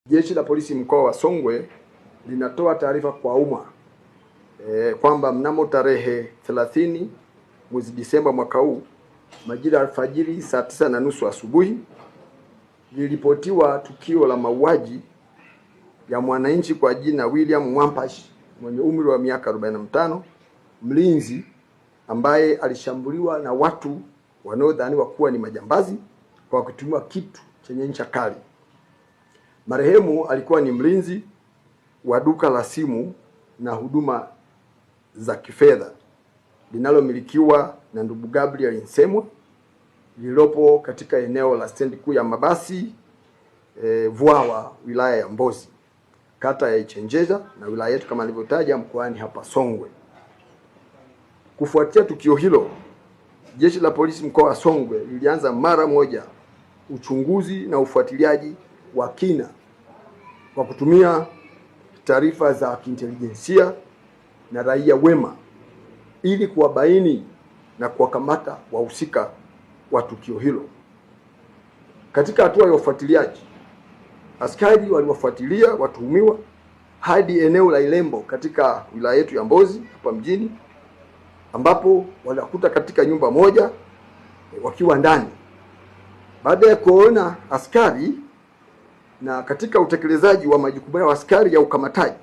Jeshi la Polisi mkoa wa Songwe linatoa taarifa kwa umma kwamba mnamo tarehe 30 mwezi Disemba mwaka huu majira alfajiri saa 9:30 asubuhi liliripotiwa tukio la mauaji ya mwananchi kwa jina William Mwampashi mwenye umri wa miaka 45, mlinzi ambaye alishambuliwa na watu wanaodhaniwa kuwa ni majambazi kwa kutumia kitu chenye ncha kali. Marehemu alikuwa ni mlinzi wa duka la simu na huduma za kifedha linalomilikiwa na ndugu Gabriel Nsemwa lililopo katika eneo la stendi kuu ya mabasi Vwawa, wilaya ya Mbozi, kata ya Ichenjeza na wilaya yetu kama nilivyotaja mkoani hapa Songwe. Kufuatia tukio hilo, Jeshi la Polisi mkoa wa Songwe lilianza mara moja uchunguzi na ufuatiliaji wa kina kwa kutumia taarifa za kiintelijensia na raia wema ili kuwabaini na kuwakamata wahusika wa tukio hilo. Katika hatua ya ufuatiliaji, askari waliwafuatilia watuhumiwa hadi eneo la Ilembo katika wilaya yetu ya Mbozi hapa mjini, ambapo walikuta katika nyumba moja wakiwa ndani. Baada ya kuona askari na katika utekelezaji wa majukumu ya askari ya ukamataji,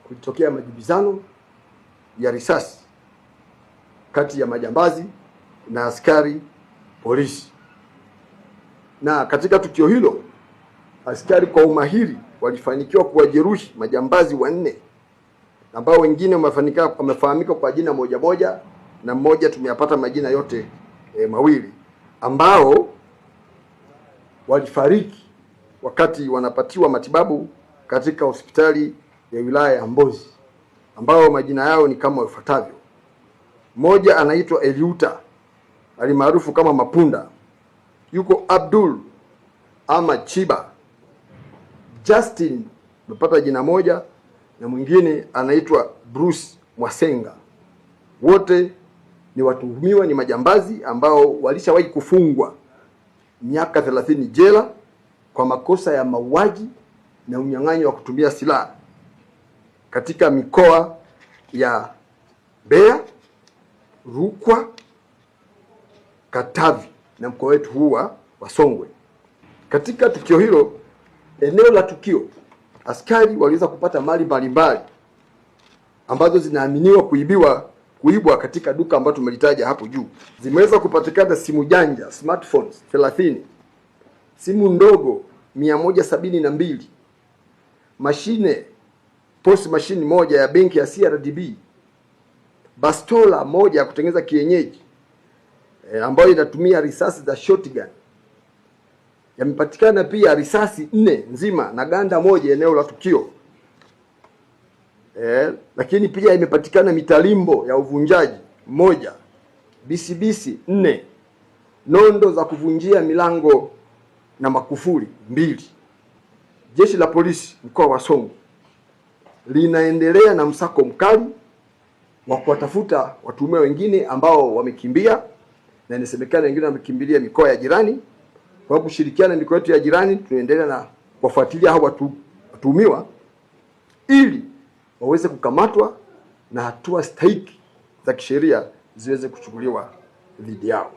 kulitokea majibizano ya risasi kati ya majambazi na askari polisi. Na katika tukio hilo askari kwa umahiri walifanikiwa kuwajeruhi majambazi 4 ambao wengine wamefahamika kwa jina moja na mmoja tumeyapata majina yote mawili, ambao walifariki wakati wanapatiwa matibabu katika hospitali ya wilaya ya Mbozi, ambao majina yao ni kama ifuatavyo. Mmoja anaitwa Eliuta alimaarufu kama Mapunda, yuko Abdul ama Chiba. Justin amepata jina moja na mwingine anaitwa Bruce Mwasenga. Wote ni watuhumiwa, ni majambazi ambao walishawahi kufungwa miaka 30 jela kwa makosa ya mauaji na unyang'anyi wa kutumia silaha katika mikoa ya Mbeya, Rukwa, Katavi na mkoa wetu huu wa Songwe. Katika tukio hilo, eneo la tukio, askari waliweza kupata mali mbalimbali ambazo zinaaminiwa kuibwa katika duka ambalo tumelitaja hapo juu. Zimeweza kupatikana simu janja smartphones 30, simu ndogo 172, mashine post machine moja ya benki ya CRDB, bastola moja ya kutengeneza kienyeji ambayo inatumia risasi za shotgun. Yamepatikana pia risasi 4 nzima na ganda moja eneo la tukio. Lakini pia imepatikana mitalimbo ya uvunjaji 1, bisibisi 4, nondo za kuvunjia milango na makufuli 2. Jeshi la Polisi mkoa wa Songwe linaendelea na msako mkali wa kuwatafuta watuhumiwa wengine ambao wamekimbia, na inasemekana wengine wamekimbilia mikoa ya jirani. Kwa kushirikiana na mikoa yetu ya jirani, tunaendelea na kufuatilia hao watuhumiwa ili waweze kukamatwa na hatua stahiki za kisheria ziweze kuchukuliwa dhidi yao.